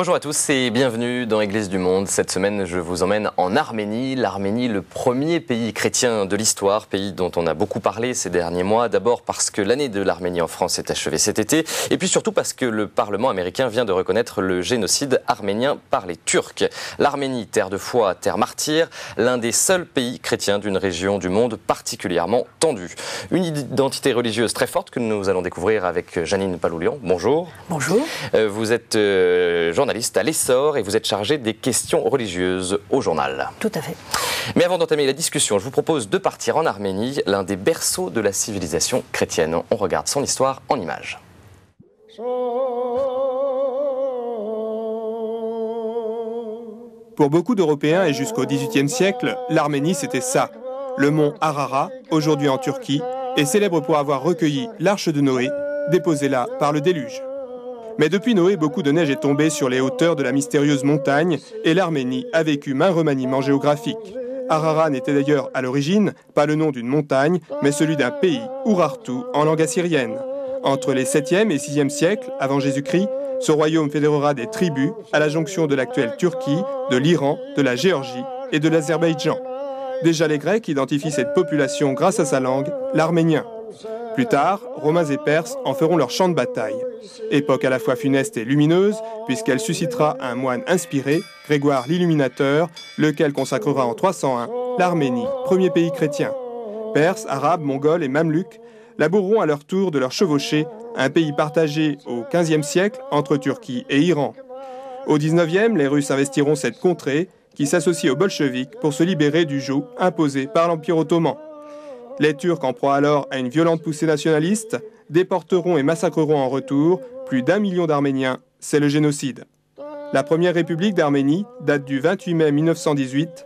Bonjour à tous et bienvenue dans Église du Monde. Cette semaine, je vous emmène en Arménie. L'Arménie, le premier pays chrétien de l'histoire, pays dont on a beaucoup parlé ces derniers mois. D'abord parce que l'année de l'Arménie en France s'est achevée cet été, et puis surtout parce que le Parlement américain vient de reconnaître le génocide arménien par les Turcs. L'Arménie, terre de foi, terre martyre, l'un des seuls pays chrétiens d'une région du monde particulièrement tendue. Une identité religieuse très forte que nous allons découvrir avec Janine Paloulian. Bonjour. Bonjour. Vous êtes journaliste à l'Essor et vous êtes chargé des questions religieuses au journal. Tout à fait. Mais avant d'entamer la discussion, je vous propose de partir en Arménie, l'un des berceaux de la civilisation chrétienne. On regarde son histoire en images. Pour beaucoup d'Européens et jusqu'au XVIIIe siècle, l'Arménie c'était ça. Le mont Ararat, aujourd'hui en Turquie, est célèbre pour avoir recueilli l'arche de Noé, déposée là par le déluge. Mais depuis Noé, beaucoup de neige est tombée sur les hauteurs de la mystérieuse montagne et l'Arménie a vécu maints remaniements géographiques. Ararat n'était d'ailleurs à l'origine pas le nom d'une montagne, mais celui d'un pays, Urartu, en langue assyrienne. Entre les 7e et 6e siècles avant Jésus-Christ, ce royaume fédérera des tribus à la jonction de l'actuelle Turquie, de l'Iran, de la Géorgie et de l'Azerbaïdjan. Déjà les Grecs identifient cette population grâce à sa langue, l'arménien. Plus tard, Romains et Perses en feront leur champ de bataille. Époque à la fois funeste et lumineuse, puisqu'elle suscitera un moine inspiré, Grégoire l'Illuminateur, lequel consacrera en 301 l'Arménie, premier pays chrétien. Perses, Arabes, Mongols et Mameluks laboureront à leur tour de leur chevauchée un pays partagé au XVe siècle entre Turquie et Iran. Au XIXe, les Russes investiront cette contrée qui s'associe aux bolcheviks pour se libérer du joug imposé par l'Empire ottoman. Les Turcs, en proie alors à une violente poussée nationaliste, déporteront et massacreront en retour plus d'1 million d'Arméniens. C'est le génocide. La première république d'Arménie date du 28 mai 1918.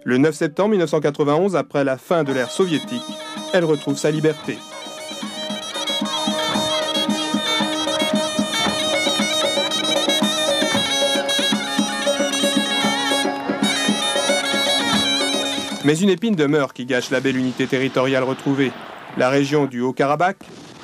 Le 9 septembre 1991, après la fin de l'ère soviétique, elle retrouve sa liberté. Mais une épine demeure qui gâche la belle unité territoriale retrouvée. La région du Haut-Karabakh,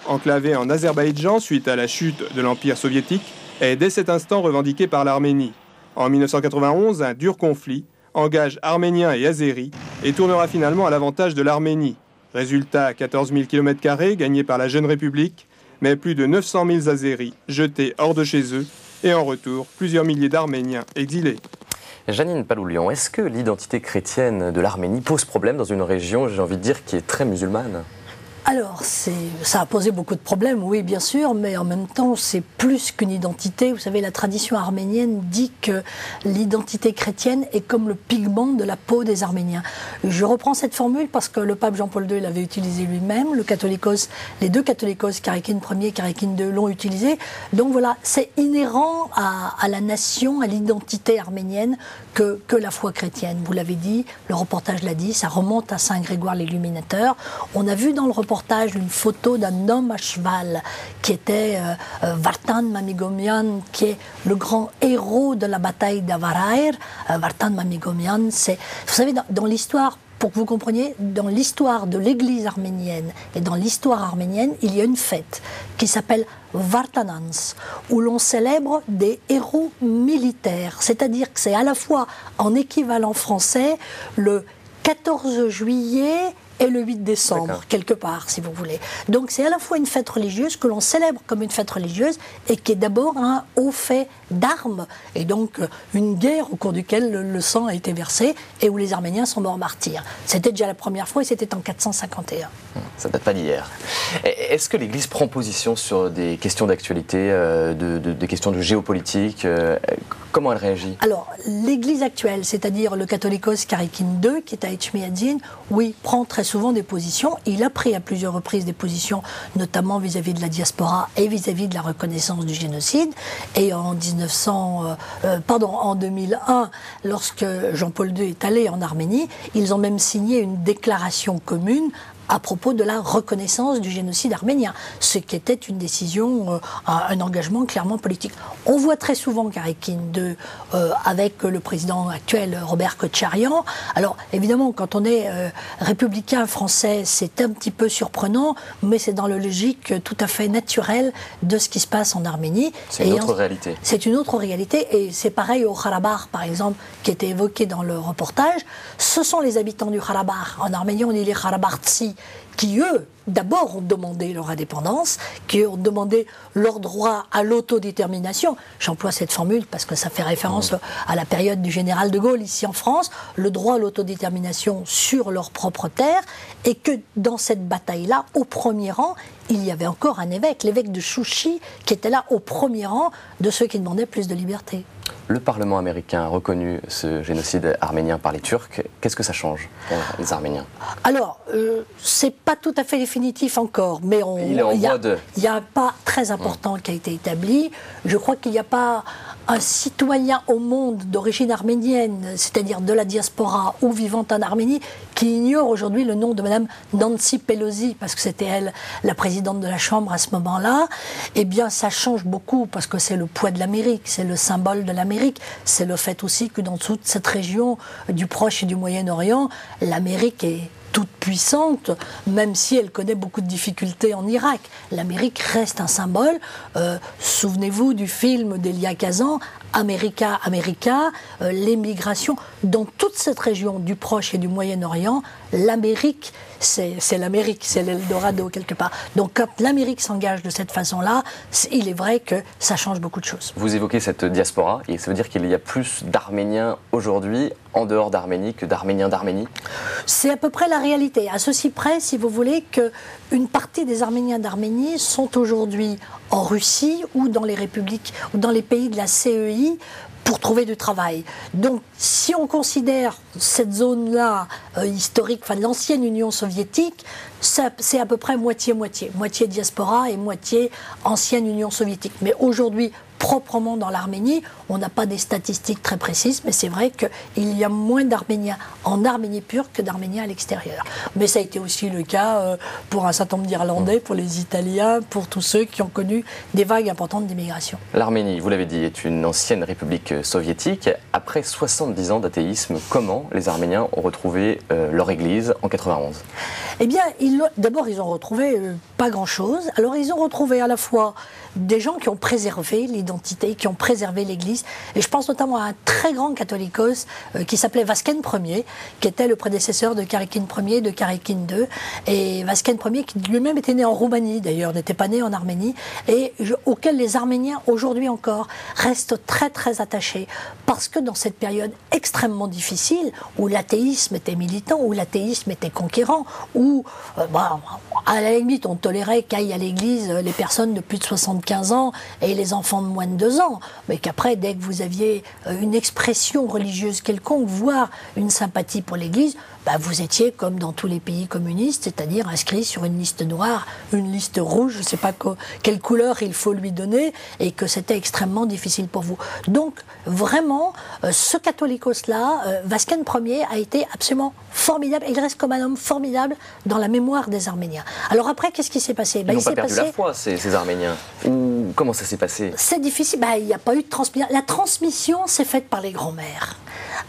enclavée en Azerbaïdjan suite à la chute de l'Empire soviétique, est dès cet instant revendiquée par l'Arménie. En 1991, un dur conflit engage Arméniens et Azéris et tournera finalement à l'avantage de l'Arménie. Résultat, 14 000 km² gagnés par la jeune République, mais plus de 900 000 Azéris jetés hors de chez eux, et en retour, plusieurs milliers d'Arméniens exilés. Janine Paloulian, est-ce que l'identité chrétienne de l'Arménie pose problème dans une région, j'ai envie de dire, qui est très musulmane ? Alors, ça a posé beaucoup de problèmes, oui, bien sûr, mais en même temps, c'est plus qu'une identité. Vous savez, la tradition arménienne dit que l'identité chrétienne est comme le pigment de la peau des Arméniens. Je reprends cette formule parce que le pape Jean-Paul II l'avait utilisée lui-même, les deux catholicos, Karikine Ier et Karikine II, l'ont utilisé. Donc voilà, c'est inhérent à la nation, à l'identité arménienne que la foi chrétienne. Vous l'avez dit, le reportage l'a dit, ça remonte à Saint Grégoire l'Illuminateur. On a vu dans le reportage une photo d'un homme à cheval qui était Vartan Mamigomian, qui est le grand héros de la bataille d'Avaraïr. Vartan Mamigomian, c'est, vous savez, dans l'histoire, pour que vous compreniez, dans l'histoire de l'église arménienne et dans l'histoire arménienne, il y a une fête qui s'appelle Vartanans, où l'on célèbre des héros militaires. C'est-à-dire que c'est à la fois en équivalent français le 14 juillet et le 8 décembre, quelque part, si vous voulez. Donc c'est à la fois une fête religieuse que l'on célèbre comme une fête religieuse et qui est d'abord un haut fait d'armes, et donc une guerre au cours duquel le sang a été versé et où les Arméniens sont morts martyrs. C'était déjà la première fois et c'était en 451. Ça date pas d'hier. Est-ce que l'Église prend position sur des questions d'actualité, des questions de géopolitique ? Comment elle réagit ? Alors, l'Église actuelle, c'est-à-dire le catholicos Karikine II, qui est à Etchmiadzin, oui, prend très souvent des positions. Il a pris à plusieurs reprises des positions, notamment vis-à-vis de la diaspora et vis-à-vis de la reconnaissance du génocide. Et en 2001, lorsque Jean-Paul II est allé en Arménie, ils ont même signé une déclaration commune à propos de la reconnaissance du génocide arménien, ce qui était une décision, un engagement clairement politique. On voit très souvent Karekine II avec le président actuel Robert Kotcharyan. Alors évidemment, quand on est républicain français, c'est un petit peu surprenant, mais c'est dans la logique tout à fait naturelle de ce qui se passe en Arménie. C'est une autre réalité. C'est une autre réalité, et c'est pareil au Karabakh, par exemple, qui était évoqué dans le reportage. Ce sont les habitants du Karabakh, en arménien on dit les Karabakhtis, qui eux, d'abord ont demandé leur indépendance, qui ont demandé leur droit à l'autodétermination. J'emploie cette formule parce que ça fait référence à la période du général de Gaulle ici en France, le droit à l'autodétermination sur leur propre terre, et que dans cette bataille-là, au premier rang, il y avait encore un évêque, l'évêque de Chouchi, qui était là au premier rang de ceux qui demandaient plus de liberté. Le Parlement américain a reconnu ce génocide arménien par les Turcs. Qu'est-ce que ça change pour les Arméniens? Alors, c'est pas tout à fait définitif encore, mais il y a un pas très important qui a été établi. Je crois qu'il n'y a pas un citoyen au monde d'origine arménienne, c'est-à-dire de la diaspora ou vivant en Arménie, qui ignore aujourd'hui le nom de Madame Nancy Pelosi, parce que c'était elle la présidente de la Chambre à ce moment-là. Eh bien, ça change beaucoup, parce que c'est le poids de l'Amérique, c'est le symbole de l'Amérique, c'est le fait aussi que dans toute cette région du Proche et du Moyen-Orient, l'Amérique est toute puissante, même si elle connaît beaucoup de difficultés en Irak. L'Amérique reste un symbole. Souvenez-vous du film d'Elia Kazan, America, America, l'émigration. Dans toute cette région du Proche et du Moyen-Orient, l'Amérique, c'est l'Amérique, c'est l'Eldorado quelque part. Donc quand l'Amérique s'engage de cette façon-là, il est vrai que ça change beaucoup de choses. Vous évoquez cette diaspora, et ça veut dire qu'il y a plus d'Arméniens aujourd'hui en dehors d'Arménie que d'Arméniens d'Arménie? C'est à peu près la réalité. À ceci près, si vous voulez, qu'une partie des Arméniens d'Arménie sont aujourd'hui en Russie ou dans les républiques ou dans les pays de la CEI pour trouver du travail. Donc, si on considère cette zone-là historique, enfin de l'ancienne Union soviétique, c'est à peu près moitié-moitié. Moitié diaspora et moitié ancienne Union soviétique. Mais aujourd'hui, proprement dans l'Arménie, on n'a pas des statistiques très précises, mais c'est vrai qu'il y a moins d'Arméniens en Arménie pure que d'Arméniens à l'extérieur. Mais ça a été aussi le cas pour un certain nombre d'Irlandais, pour les Italiens, pour tous ceux qui ont connu des vagues importantes d'immigration. L'Arménie, vous l'avez dit, est une ancienne république soviétique. Après 70 ans d'athéisme, comment les Arméniens ont retrouvé leur église en 91? Eh bien, d'abord, ils ont retrouvé pas grand-chose. Alors, ils ont retrouvé à la fois des gens qui ont préservé l'identité, qui ont préservé l'Église. Et je pense notamment à un très grand catholicos qui s'appelait Vasken Ier, qui était le prédécesseur de Karekine Ier et de Karekine II. Et Vasken Ier, qui lui-même était né en Roumanie, d'ailleurs, n'était pas né en Arménie, et auquel les Arméniens, aujourd'hui encore, restent très très attachés. Parce que dans cette période extrêmement difficile, où l'athéisme était militant, où l'athéisme était conquérant, où, à la limite, on tolérait qu'aillent à l'église les personnes de plus de 75 ans et les enfants de moins de 2 ans, mais qu'après, dès que vous aviez une expression religieuse quelconque, voire une sympathie pour l'église, vous étiez comme dans tous les pays communistes, c'est-à-dire inscrit sur une liste noire, une liste rouge, je ne sais pas quelle couleur il faut lui donner, et que c'était extrêmement difficile pour vous. Donc, vraiment, ce catholicos-là, Vasken Ier, a été absolument formidable, et il reste comme un homme formidable dans la mémoire des Arméniens. Alors après, qu'est-ce qui s'est passé? Ils n'ont pas perdu la foi, ces Arméniens. Ou comment ça s'est passé? C'est difficile, il n'y a pas eu de transmission. La transmission s'est faite par les grands-mères.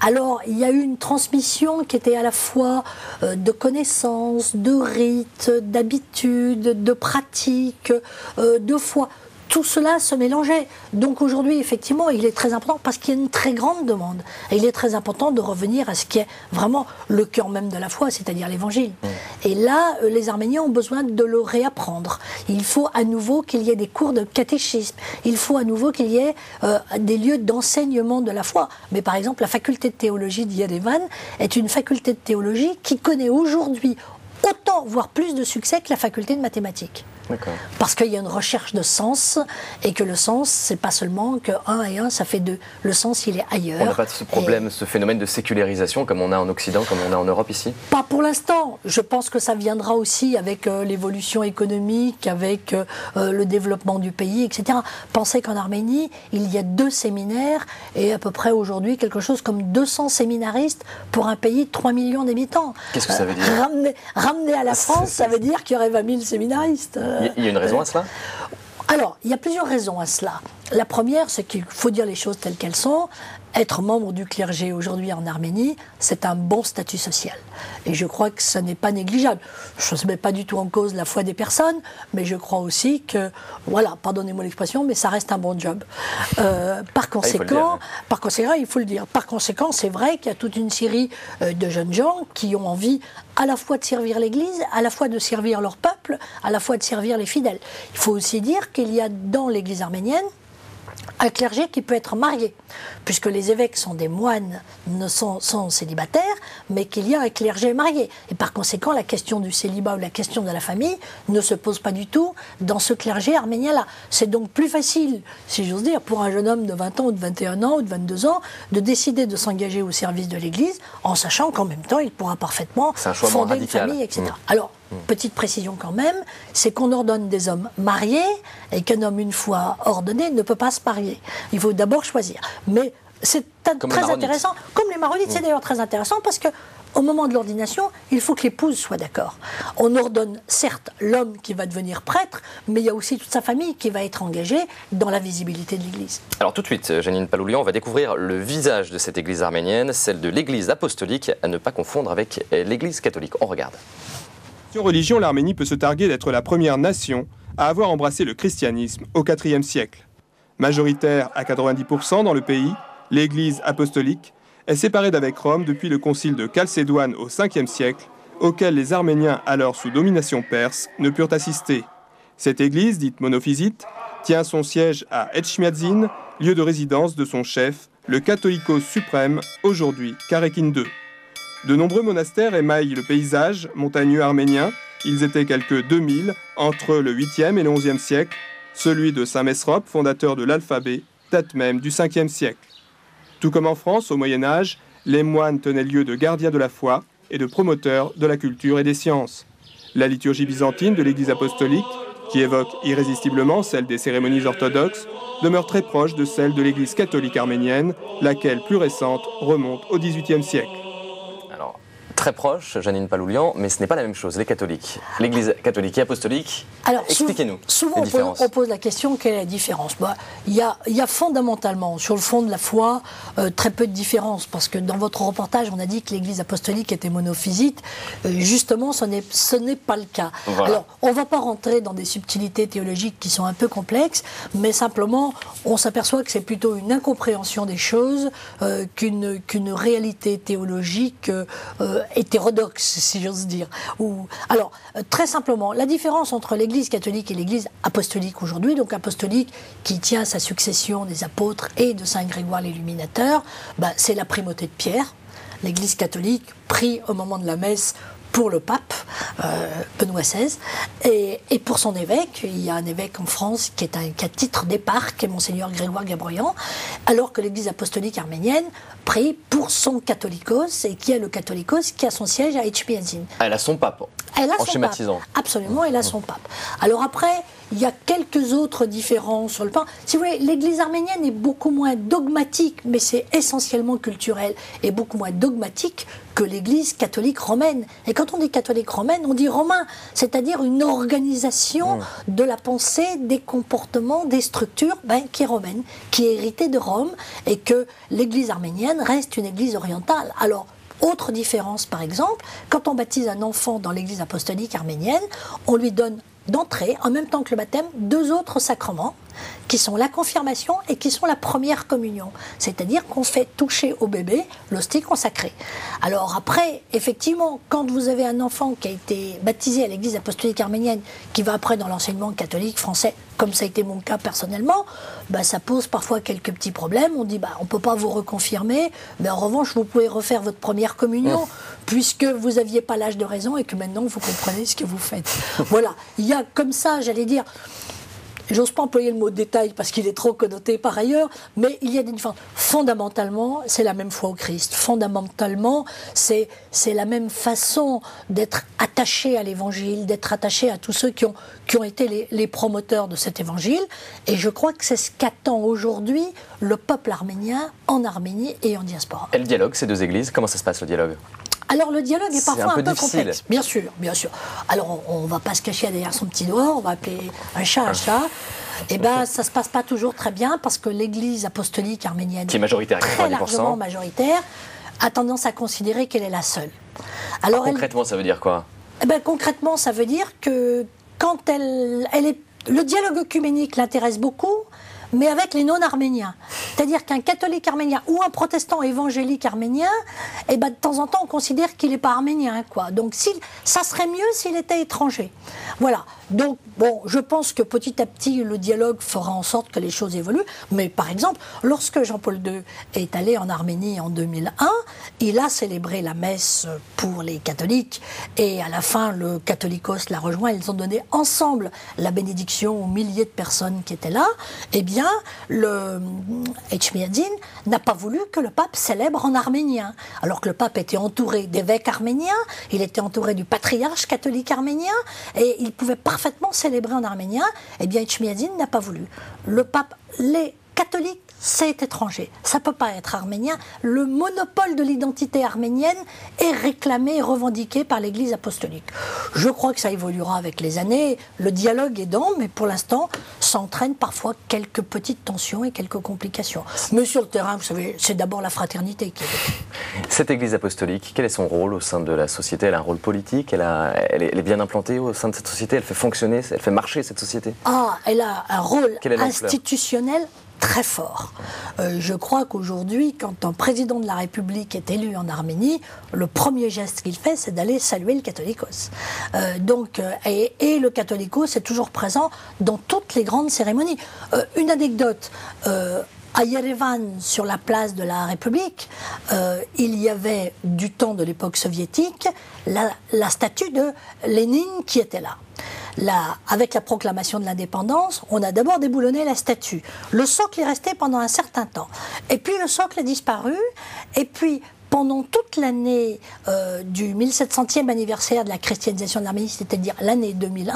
Alors, il y a eu une transmission qui était à la fois de connaissances, de rites, d'habitudes, de pratiques, de foi. Tout cela se mélangeait. Donc aujourd'hui, effectivement, il est très important parce qu'il y a une très grande demande. Et il est très important de revenir à ce qui est vraiment le cœur même de la foi, c'est-à-dire l'Évangile. Et là, les Arméniens ont besoin de le réapprendre. Il faut à nouveau qu'il y ait des cours de catéchisme. Il faut à nouveau qu'il y ait des lieux d'enseignement de la foi. Mais par exemple, la faculté de théologie d'Yerevan est une faculté de théologie qui connaît aujourd'hui autant, voire plus de succès que la faculté de mathématiques. Parce qu'il y a une recherche de sens, et que le sens, c'est pas seulement que 1 et 1, ça fait 2. Le sens, il est ailleurs. On n'a pas ce problème, ce phénomène de sécularisation comme on a en Occident, comme on a en Europe ici? Pas pour l'instant. Je pense que ça viendra aussi avec l'évolution économique, avec le développement du pays, etc. Pensez qu'en Arménie, il y a 2 séminaires, et à peu près aujourd'hui, quelque chose comme 200 séminaristes pour un pays de 3 millions d'habitants. Qu'est-ce que ça veut dire? Ramenez ramener à la France, ça veut dire qu'il y aurait 20 000 séminaristes. Il y a une raison à cela ? Alors, il y a plusieurs raisons à cela. La première, c'est qu'il faut dire les choses telles qu'elles sont. Être membre du clergé aujourd'hui en Arménie, c'est un bon statut social. Et je crois que ça n'est pas négligeable. Je ne mets pas du tout en cause la foi des personnes, mais je crois aussi que, voilà, pardonnez-moi l'expression, mais ça reste un bon job. Par conséquent, il faut le dire. Par conséquent, c'est vrai qu'il y a toute une série de jeunes gens qui ont envie à la fois de servir l'Église, à la fois de servir leur peuple, à la fois de servir les fidèles. Il faut aussi dire qu'il y a dans l'Église arménienne un clergé qui peut être marié, puisque les évêques sont des moines, sont célibataires, mais qu'il y a un clergé marié. Et par conséquent, la question du célibat ou la question de la famille ne se pose pas du tout dans ce clergé arménien-là. C'est donc plus facile, si j'ose dire, pour un jeune homme de 20 ans ou de 21 ans ou de 22 ans de décider de s'engager au service de l'Église, en sachant qu'en même temps, il pourra parfaitement fonder une famille, etc. Alors, petite précision quand même, c'est qu'on ordonne des hommes mariés et qu'un homme, une fois ordonné, ne peut pas se marier. Il faut d'abord choisir. Mais c'est très intéressant, comme les maronites, c'est d'ailleurs très intéressant parce que au moment de l'ordination, il faut que l'épouse soit d'accord. On ordonne certes l'homme qui va devenir prêtre, mais il y a aussi toute sa famille qui va être engagée dans la visibilité de l'Église. Alors tout de suite, Janine Paloulian, on va découvrir le visage de cette Église arménienne, celle de l'Église apostolique, à ne pas confondre avec l'Église catholique. On regarde. Sur religion, l'Arménie peut se targuer d'être la première nation à avoir embrassé le christianisme au IVe siècle. Majoritaire à 90% dans le pays, l'Église apostolique est séparée d'avec Rome depuis le concile de Chalcédoine au Ve siècle, auquel les Arméniens, alors sous domination perse, ne purent assister. Cette église, dite monophysite, tient son siège à Etchmiadzin, lieu de résidence de son chef, le catholicos suprême, aujourd'hui Karekin II. De nombreux monastères émaillent le paysage montagneux arménien. Ils étaient quelques 2000 entre le 8e et le 11e siècle. Celui de Saint Mesrop, fondateur de l'alphabet, date même du 5e siècle. Tout comme en France, au Moyen-Âge, les moines tenaient lieu de gardiens de la foi et de promoteurs de la culture et des sciences. La liturgie byzantine de l'Église apostolique, qui évoque irrésistiblement celle des cérémonies orthodoxes, demeure très proche de celle de l'Église catholique arménienne, laquelle, plus récente, remonte au XVIIIe siècle. Très proche, Janine Paloulian, mais ce n'est pas la même chose, les catholiques. L'Église catholique et apostolique, expliquez-nous. Souvent, on pose la question, quelle est la différence ? Il y a fondamentalement, sur le fond de la foi, très peu de différence, parce que dans votre reportage, on a dit que l'Église apostolique était monophysite. Justement, ce n'est pas le cas. Voilà. Alors, on ne va pas rentrer dans des subtilités théologiques qui sont un peu complexes, mais simplement, on s'aperçoit que c'est plutôt une incompréhension des choses qu'une réalité théologique hétérodoxe, si j'ose dire. Alors, très simplement, la différence entre l'Église catholique et l'Église apostolique aujourd'hui, donc apostolique qui tient sa succession des apôtres et de Saint Grégoire l'Illuminateur, c'est la primauté de Pierre. L'Église catholique prie au moment de la messe pour le pape, Benoît XVI, et pour son évêque. Il y a un évêque en France qui a titre d'éparque, qui est Monseigneur Grégoire Gabroyan, alors que l'Église apostolique arménienne prie pour son catholicos, et qui est le catholicos qui a son siège à Etchmiadzin. Elle a son pape, en schématisant. Absolument, elle a son pape. Alors après, il y a quelques autres différences sur le plan. Si vous voulez, l'Église arménienne est beaucoup moins dogmatique, mais c'est essentiellement culturel, et beaucoup moins dogmatique que l'Église catholique romaine. Et quand on dit catholique romaine, on dit romain, c'est-à-dire une organisation de la pensée, des comportements, des structures qui est romaine, qui est héritée de Rome, et que l'Église arménienne reste une Église orientale. Alors, autre différence, par exemple, quand on baptise un enfant dans l'Église apostolique arménienne, on lui donne d'entrée, en même temps que le baptême, 2 autres sacrements qui sont la confirmation et qui sont la première communion. C'est-à-dire qu'on fait toucher au bébé l'hostie consacrée. Alors après, effectivement, quand vous avez un enfant qui a été baptisé à l'Église apostolique arménienne, qui va après dans l'enseignement catholique français, comme ça a été mon cas personnellement, ça pose parfois quelques petits problèmes. On dit, on ne peut pas vous reconfirmer, mais en revanche, vous pouvez refaire votre première communion, puisque vous n'aviez pas l'âge de raison et que maintenant, vous comprenez ce que vous faites. Voilà, il y a comme ça, j'allais dire, j'ose pas employer le mot détail parce qu'il est trop connoté par ailleurs, mais il y a des différences. Fondamentalement, c'est la même foi au Christ. Fondamentalement, c'est la même façon d'être attaché à l'Évangile, d'être attaché à tous ceux qui ont été les promoteurs de cet Évangile. Et je crois que c'est ce qu'attend aujourd'hui le peuple arménien en Arménie et en diaspora. Et le dialogue, ces deux églises, comment ça se passe le dialogue ? Alors le dialogue est parfois un peu difficile. complexe, bien sûr, bien sûr. Alors on ne va pas se cacher derrière son petit doigt, on va appeler un chat un chat. Eh bien, ça ne se passe pas toujours très bien parce que l'Église apostolique arménienne, qui est majoritaire, très largement majoritaire, a tendance à considérer qu'elle est la seule. Alors concrètement, ça veut dire quoi? Eh ben, concrètement, ça veut dire que quand elle est, le dialogue œcuménique l'intéresse beaucoup, mais avec les non-arméniens. C'est-à-dire qu'un catholique arménien ou un protestant évangélique arménien, eh ben, de temps en temps, on considère qu'il n'est pas arménien, quoi. Donc, ça serait mieux s'il était étranger. Voilà. Donc, bon, je pense que petit à petit, le dialogue fera en sorte que les choses évoluent. Mais par exemple, lorsque Jean-Paul II est allé en Arménie en 2001, il a célébré la messe pour les catholiques. Et à la fin, le catholicos l'a rejoint. Ils ont donné ensemble la bénédiction aux milliers de personnes qui étaient là. Eh bien, le Etchmiadzin n'a pas voulu que le pape célèbre en arménien. Alors que le pape était entouré d'évêques arméniens, il était entouré du patriarche catholique arménien, et il pouvait parfaitement célébrer en arménien. Eh bien, Etchmiadzin n'a pas voulu. Le pape, les catholiques, c'est étranger. Ça ne peut pas être arménien. Le monopole de l'identité arménienne est réclamé et revendiqué par l'Église apostolique. Je crois que ça évoluera avec les années. Le dialogue est aidant, mais pour l'instant, ça entraîne parfois quelques petites tensions et quelques complications. Mais sur le terrain, vous savez, c'est d'abord la fraternité qui est... Cette Église apostolique, quel est son rôle au sein de la société? Elle a un rôle politique, elle est bien implantée au sein de cette société, elle fait fonctionner, elle fait marcher cette société? Ah, elle a un rôle institutionnel très fort. Je crois qu'aujourd'hui, quand un président de la République est élu en Arménie, le premier geste qu'il fait, c'est d'aller saluer le catholicos. Et le catholicos est toujours présent dans toutes les grandes cérémonies. Une anecdote. À Yerevan, sur la place de la République, il y avait, du temps de l'époque soviétique, la statue de Lénine qui était là. Avec la proclamation de l'indépendance, on a d'abord déboulonné la statue. Le socle est resté pendant un certain temps. Et puis le socle a disparu. Et puis, pendant toute l'année du 1700e anniversaire de la christianisation de l'Arménie, c'est-à-dire l'année 2001,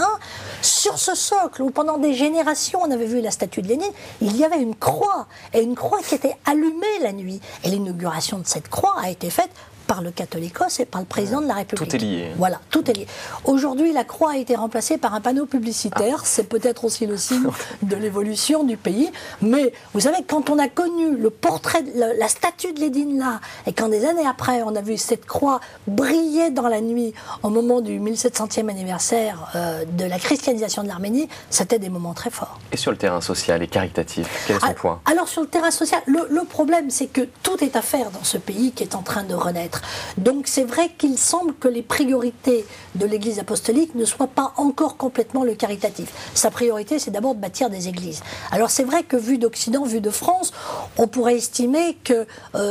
sur ce socle, où pendant des générations on avait vu la statue de Lénine, il y avait une croix, et une croix qui était allumée la nuit. Et l'inauguration de cette croix a été faite par le catholicos et par le président de la République. Tout est lié. Voilà, tout est lié. Aujourd'hui, la croix a été remplacée par un panneau publicitaire. C'est peut-être aussi le signe de l'évolution du pays. Mais vous savez, quand on a connu le portrait, la statue de Lénine là, et quand des années après, on a vu cette croix briller dans la nuit au moment du 1700e anniversaire de la christianisation de l'Arménie, c'était des moments très forts. Et sur le terrain social et caritatif, quel est son point? Alors sur le terrain social, le problème, c'est que tout est à faire dans ce pays qui est en train de renaître. Donc c'est vrai qu'il semble que les priorités de l'Église apostolique ne soient pas encore complètement le caritatif. Sa priorité, c'est d'abord de bâtir des églises. Alors c'est vrai que vu d'Occident, vu de France, on pourrait estimer que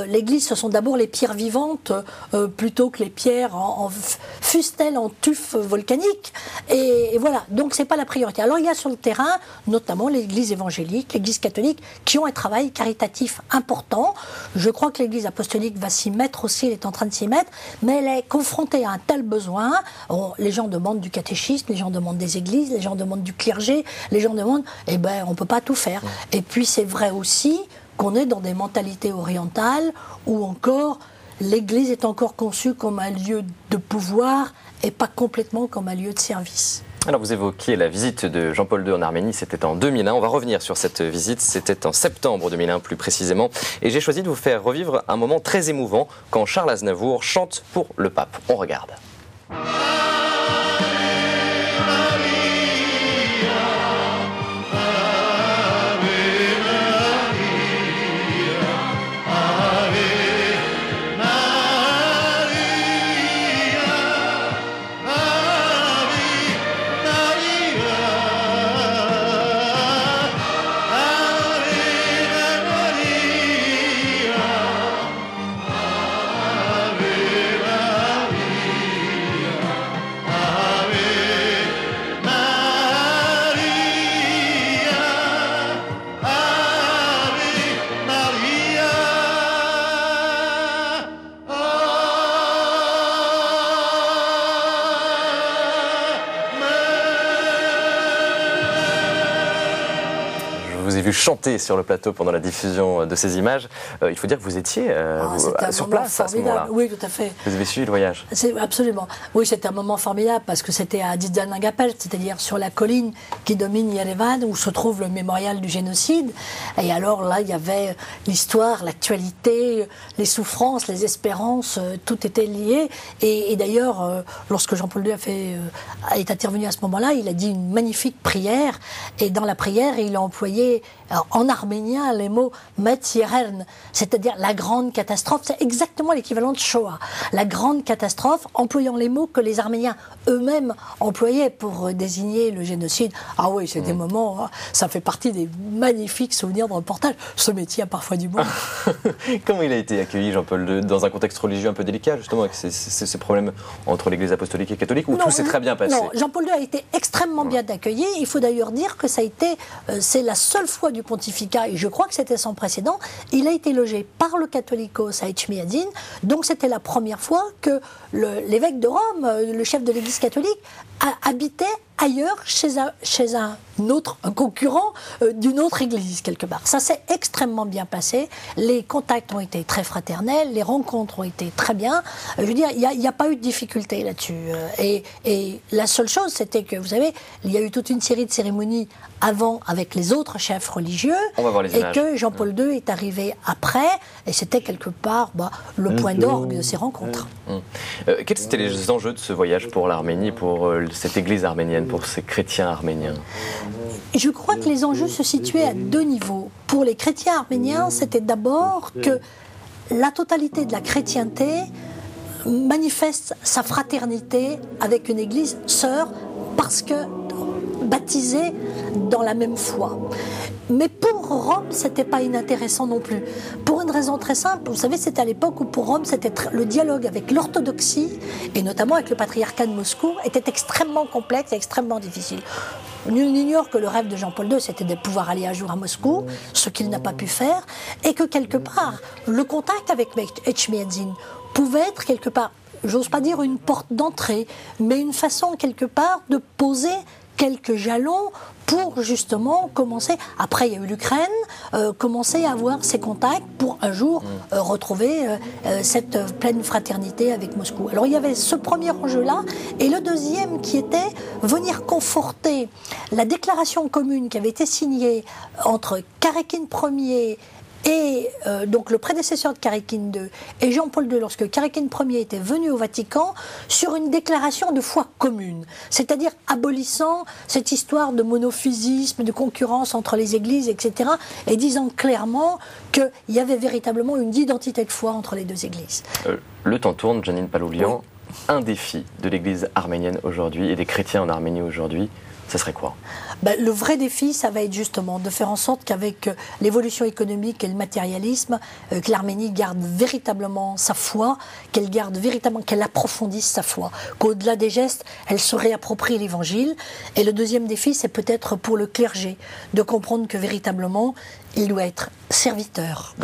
l'Église, ce sont d'abord les pierres vivantes plutôt que les pierres fussent-elles en tuf volcanique. Et voilà, donc c'est pas la priorité. Alors il y a sur le terrain, notamment l'Église évangélique, l'Église catholique, qui ont un travail caritatif important. Je crois que l'Église apostolique va s'y mettre aussi, elle est en train de s'y mettre, mais elle est confrontée à un tel besoin. Les gens demandent du catéchisme, les gens demandent des églises, les gens demandent du clergé, les gens demandent, eh ben, on ne peut pas tout faire. Et puis c'est vrai aussi qu'on est dans des mentalités orientales où encore l'Église est encore conçue comme un lieu de pouvoir et pas complètement comme un lieu de service. Alors vous évoquiez la visite de Jean-Paul II en Arménie, c'était en 2001. On va revenir sur cette visite, c'était en septembre 2001 plus précisément. Et j'ai choisi de vous faire revivre un moment très émouvant quand Charles Aznavour chante pour le pape. On regarde. vous ai vu chanter sur le plateau pendant la diffusion de ces images. Il faut dire que vous étiez sur place à ce moment-là. Oui, tout à fait. Vous avez suivi le voyage. Absolument. Oui, c'était un moment formidable parce que c'était à Didzanagapel, c'est-à-dire sur la colline qui domine Yerevan, où se trouve le mémorial du génocide. Et alors là, il y avait l'histoire, l'actualité, les souffrances, les espérances, tout était lié. Et d'ailleurs, lorsque Jean-Paul II est intervenu à ce moment-là, il a dit une magnifique prière. Et dans la prière, il a employé en arménien les mots Metzierern, c'est-à-dire la grande catastrophe. C'est exactement l'équivalent de Shoah. La grande catastrophe, employant les mots que les Arméniens eux-mêmes employaient pour désigner le génocide. Ah oui, c'est des moments, ça fait partie des magnifiques souvenirs de reportage. Ce métier a parfois du bon. Comment il a été accueilli, Jean-Paul II, dans un contexte religieux un peu délicat, justement, avec ces problèmes entre l'Église apostolique et catholique, où tout s'est très bien passé? Non, Jean-Paul II a été extrêmement bien accueilli. Il faut d'ailleurs dire que ça a été, c'est la seule fois du pontificat, et je crois que c'était sans précédent, il a été logé par le catholicos à Etchmiadzin, donc c'était la première fois que l'évêque de Rome, le chef de l'Église catholique, habitait ailleurs chez un concurrent d'une autre église quelque part. Ça s'est extrêmement bien passé. Les contacts ont été très fraternels, les rencontres ont été très bien. Je veux dire, il n'y a pas eu de difficulté là-dessus. Et la seule chose, c'était que, vous savez, il y a eu toute une série de cérémonies avant avec les autres chefs religieux. On va voir les images. Et que Jean-Paul II est arrivé après. Et c'était quelque part le point d'orgue de ces rencontres. Quels étaient les enjeux de ce voyage pour l'Arménie, pour cette église arménienne, pour ces chrétiens arméniens? Je crois que les enjeux se situaient à deux niveaux. Pour les chrétiens arméniens, c'était d'abord que la totalité de la chrétienté manifeste sa fraternité avec une église sœur parce que baptisés dans la même foi. Mais pour Rome, c'était pas inintéressant non plus. Pour une raison très simple, vous savez, c'était à l'époque où pour Rome, c'était le dialogue avec l'orthodoxie, et notamment avec le patriarcat de Moscou, était extrêmement complexe et extrêmement difficile. Nul n'ignore que le rêve de Jean-Paul II, c'était de pouvoir aller un jour à Moscou, ce qu'il n'a pas pu faire, et que quelque part, le contact avec Etchmiadzin pouvait être quelque part, j'ose pas dire une porte d'entrée, mais une façon quelque part de poser quelques jalons pour justement commencer, après il y a eu l'Ukraine, commencer à avoir ces contacts pour un jour retrouver cette pleine fraternité avec Moscou. Alors il y avait ce premier enjeu-là, et le deuxième qui était venir conforter la déclaration commune qui avait été signée entre Karékine Ier et donc le prédécesseur de Karékine II et Jean-Paul II, lorsque Karékine Ier était venu au Vatican, sur une déclaration de foi commune, c'est-à-dire abolissant cette histoire de monophysisme, de concurrence entre les églises, etc., et disant clairement qu'il y avait véritablement une identité de foi entre les deux églises. Le temps tourne, Janine Paloulian. Oui. Un défi de l'église arménienne aujourd'hui et des chrétiens en Arménie aujourd'hui, ce serait quoi? Le vrai défi, ça va être justement de faire en sorte qu'avec l'évolution économique et le matérialisme, que l'Arménie garde véritablement sa foi, qu'elle garde véritablement, qu'elle approfondisse sa foi, qu'au-delà des gestes, elle se réapproprie l'Évangile. Et le deuxième défi, c'est peut-être pour le clergé, de comprendre que véritablement, il doit être serviteur.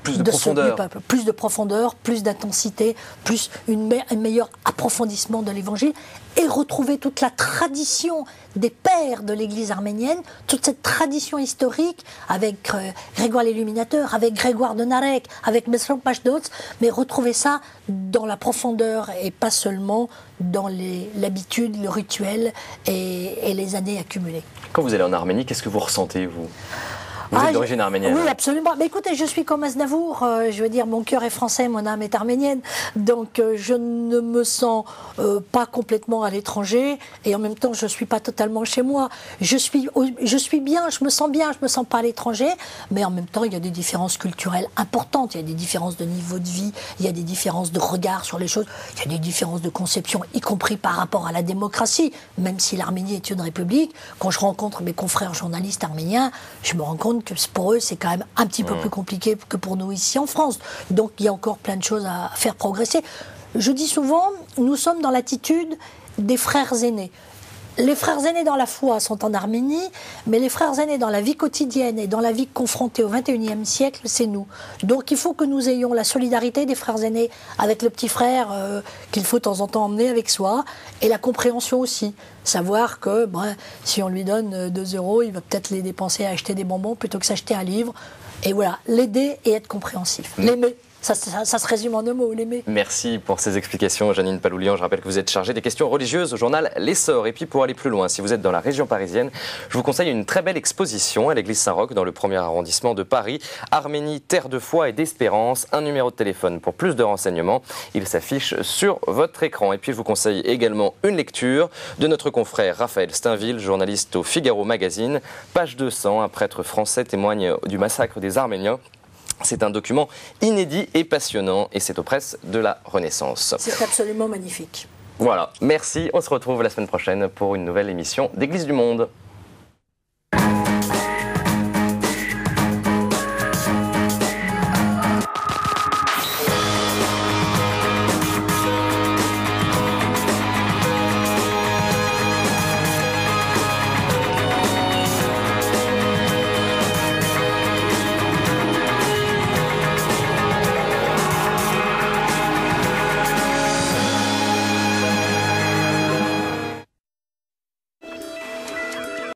Plus de profondeur. Plus de profondeur, plus d'intensité, plus un meilleur approfondissement de l'Évangile, et retrouver toute la tradition des pères de l'Église arménienne, toute cette tradition historique avec Grégoire l'Illuminateur, avec Grégoire de Narek, avec Mesrop Pashdotz, mais retrouver ça dans la profondeur et pas seulement dans l'habitude, le rituel et les années accumulées. Quand vous allez en Arménie, qu'est-ce que vous ressentez, vous ? Vous êtes d'origine arménienne? Oui, absolument. Mais écoutez, je suis comme Aznavour. Je veux dire, mon cœur est français, mon âme est arménienne. Donc, je ne me sens pas complètement à l'étranger. Et en même temps, je ne suis pas totalement chez moi. Je suis bien, je me sens pas à l'étranger. Mais en même temps, il y a des différences culturelles importantes. Il y a des différences de niveau de vie. Il y a des différences de regard sur les choses. Il y a des différences de conception, y compris par rapport à la démocratie. Même si l'Arménie est une république, quand je rencontre mes confrères journalistes arméniens, je me rends compte que pour eux, c'est quand même un petit peu plus compliqué que pour nous ici en France. Donc, il y a encore plein de choses à faire progresser. Je dis souvent, nous sommes dans l'attitude des frères aînés. Les frères aînés dans la foi sont en Arménie, mais les frères aînés dans la vie quotidienne et dans la vie confrontée au XXIe siècle, c'est nous. Donc il faut que nous ayons la solidarité des frères aînés avec le petit frère qu'il faut de temps en temps emmener avec soi, et la compréhension aussi. Savoir que si on lui donne 2 €, il va peut-être les dépenser à acheter des bonbons plutôt que s'acheter un livre. Et voilà, l'aider et être compréhensif. L'aimer. Ça se résume en 2 mots, l'aimer. Merci pour ces explications, Jeannine Paloulian. Je rappelle que vous êtes chargée des questions religieuses au journal L'Essor. Et puis pour aller plus loin, si vous êtes dans la région parisienne, je vous conseille une très belle exposition à l'église Saint-Roch dans le 1er arrondissement de Paris. Arménie, terre de foi et d'espérance. Un numéro de téléphone pour plus de renseignements. Il s'affiche sur votre écran. Et puis je vous conseille également une lecture de notre confrère Raphaël Steinville, journaliste au Figaro Magazine. Page 200, un prêtre français témoigne du massacre des Arméniens. C'est un document inédit et passionnant, et c'est aux presses de la Renaissance. C'est absolument magnifique. Voilà, merci. On se retrouve la semaine prochaine pour une nouvelle émission d'Église du Monde.